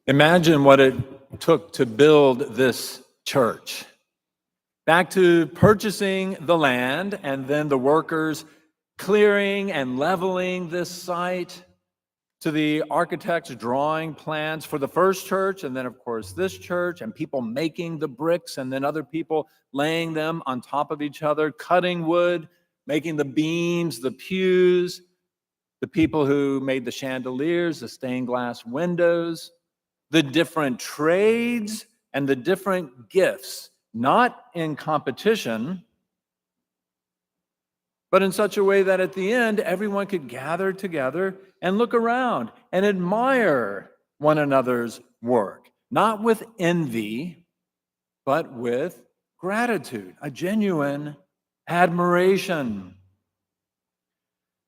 Imagine what it took to build this church. Back to purchasing the land and then the workers clearing and leveling this site, to the architects drawing plans for the first church and then, of course, this church, and people making the bricks and then other people laying them on top of each other, cutting wood, making the beams, the pews, the people who made the chandeliers, the stained glass windows, the different trades and the different gifts, not in competition, but in such a way that at the end, everyone could gather together and look around and admire one another's work, not with envy, but with gratitude, a genuine admiration.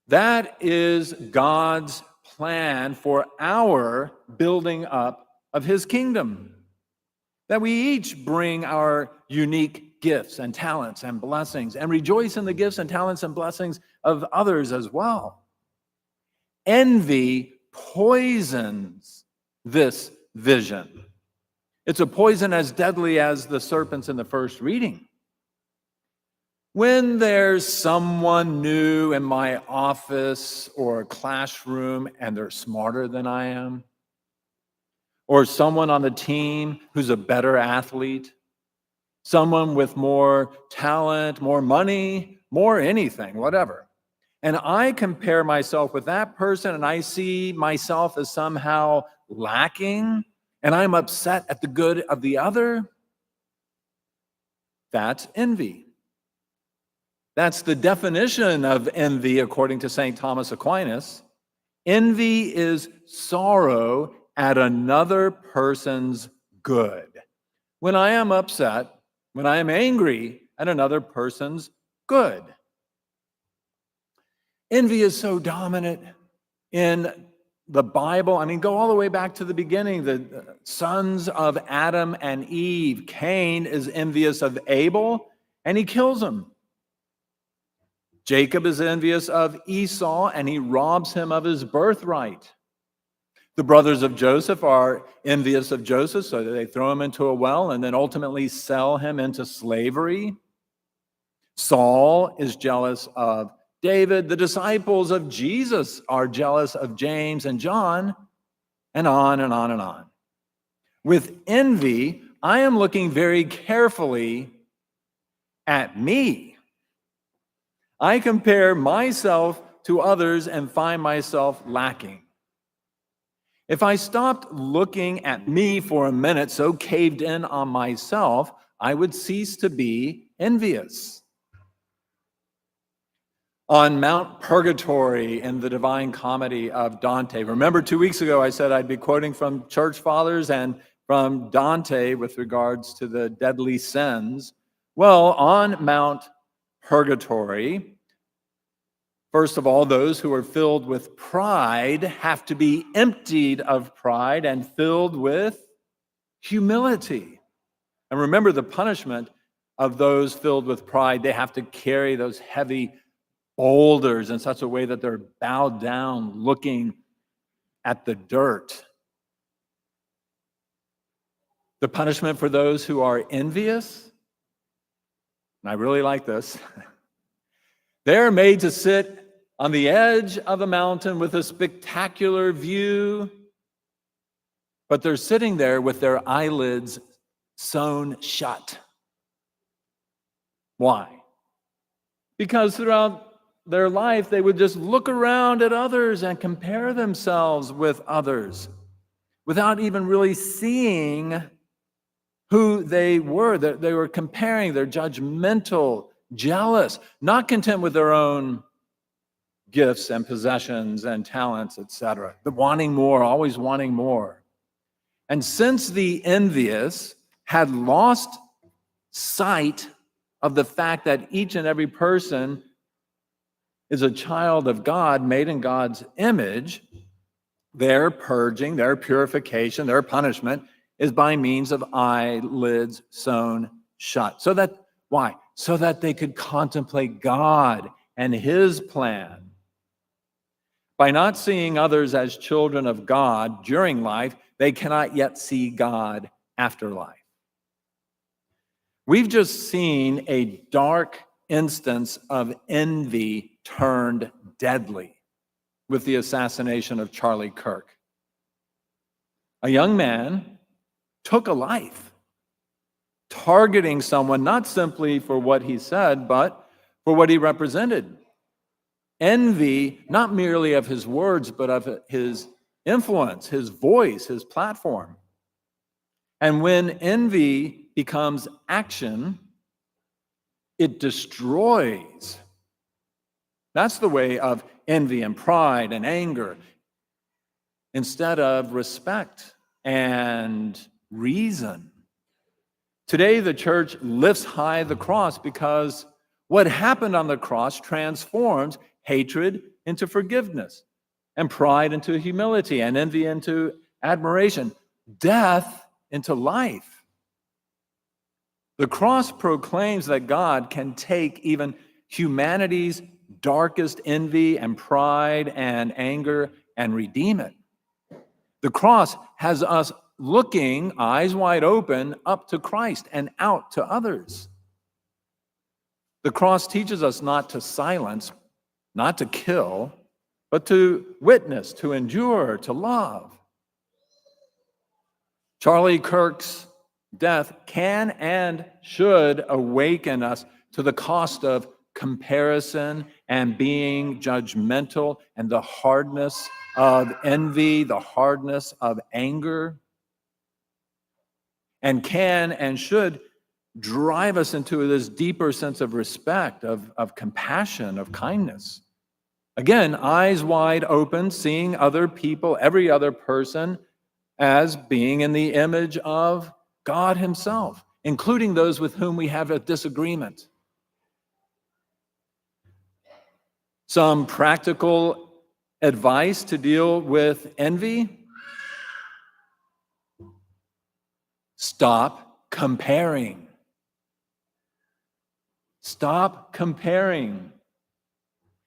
That is God's plan for our building up of his kingdom, that we each bring our unique gifts and talents and blessings and rejoice in the gifts and talents and blessings of others as well. Envy poisons this vision. It's a poison as deadly as the serpents in the first reading. When there's someone new in my office or classroom and they're smarter than I am, or someone on the team who's a better athlete, someone with more talent, more money, more anything, whatever, and I compare myself with that person and I see myself as somehow lacking and I'm upset at the good of the other, that's envy. That's the definition of envy according to St. Thomas Aquinas. Envy is sorrow at another person's good. When I am upset, when I am angry at another person's good. Envy is so dominant in the Bible. I mean, go all the way back to the beginning. The sons of Adam and Eve. Cain is envious of Abel, and he kills him. Jacob is envious of Esau, and he robs him of his birthright. The brothers of Joseph are envious of Joseph, so they throw him into a well and then ultimately sell him into slavery. Saul is jealous of David. The disciples of Jesus are jealous of James and John, and on and on and on. With envy, I am looking very carefully at me. I compare myself to others and find myself lacking. If I stopped looking at me for a minute, so caved in on myself, I would cease to be envious. On Mount Purgatory in the Divine Comedy of Dante, remember 2 weeks ago I said I'd be quoting from church fathers and from Dante with regards to the deadly sins. Well, on Mount Purgatory, first of all, those who are filled with pride have to be emptied of pride and filled with humility. And remember the punishment of those filled with pride. They have to carry those heavy boulders in such a way that they're bowed down looking at the dirt. The punishment for those who are envious, and I really like this, they're made to sit on the edge of a mountain with a spectacular view, but they're sitting there with their eyelids sewn shut. Why? Because throughout their life, they would just look around at others and compare themselves with others without even really seeing who they were. They were comparing, they're judgmental, jealous, not content with their own gifts and possessions and talents, etc. The wanting more, always wanting more. And since the envious had lost sight of the fact that each and every person is a child of God, made in God's image, their purging, their purification, their punishment is by means of eyelids sewn shut. So that, why? So that they could contemplate God and his plan. By not seeing others as children of God during life, They cannot yet see God after life. We've just seen a dark instance of envy turned deadly with the assassination of Charlie Kirk. A young man took a life, targeting someone not simply for what he said, but for what he represented. Envy, not merely of his words, but of his influence, his voice, his platform. And when envy becomes action, it destroys. That's the way of envy and pride and anger, instead of respect and reason. Today, the church lifts high the cross because what happened on the cross transforms hatred into forgiveness, and pride into humility, and envy into admiration, death into life. The cross proclaims that God can take even humanity's darkest envy and pride and anger and redeem it. The cross has us looking, eyes wide open, up to Christ and out to others. The cross teaches us not to silence, not to kill, but to witness, to endure, to love. Charlie Kirk's death can and should awaken us to the cost of comparison and being judgmental and the hardness of envy, the hardness of anger, and can and should drive us into this deeper sense of respect, of compassion, of kindness. Again, eyes wide open, seeing other people, every other person, as being in the image of God himself, including those with whom we have a disagreement. Some practical advice to deal with envy: stop comparing. Stop comparing.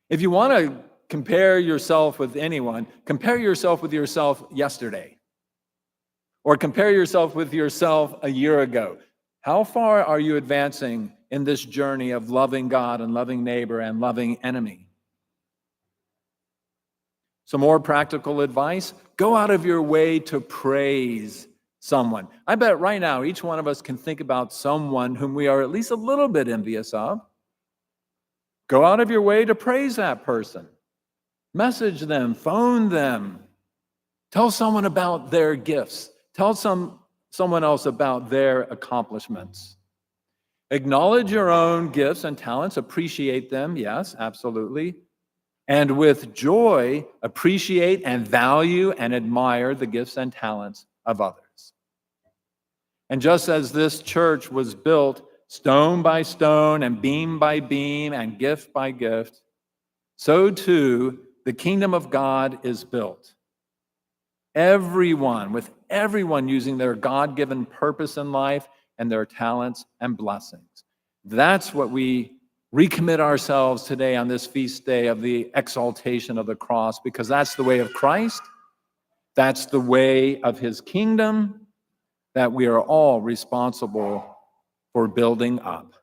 If you want to compare yourself with anyone, compare yourself with yourself yesterday. Or compare yourself with yourself a year ago. How far are you advancing in this journey of loving God and loving neighbor and loving enemy? Some more practical advice: go out of your way to praise someone. I bet right now each one of us can think about someone whom we are at least a little bit envious of. Go out of your way to praise that person. Message them, phone them. Tell someone about their gifts. Tell someone else about their accomplishments. Acknowledge your own gifts and talents. Appreciate them, yes, absolutely. And with joy, appreciate and value and admire the gifts and talents of others. And just as this church was built stone by stone and beam by beam and gift by gift, so too the kingdom of God is built. With everyone using their God-given purpose in life and their talents and blessings. That's what we recommit ourselves today on this feast day of the exaltation of the cross, because that's the way of Christ. That's the way of his kingdom that we are all responsible for building up.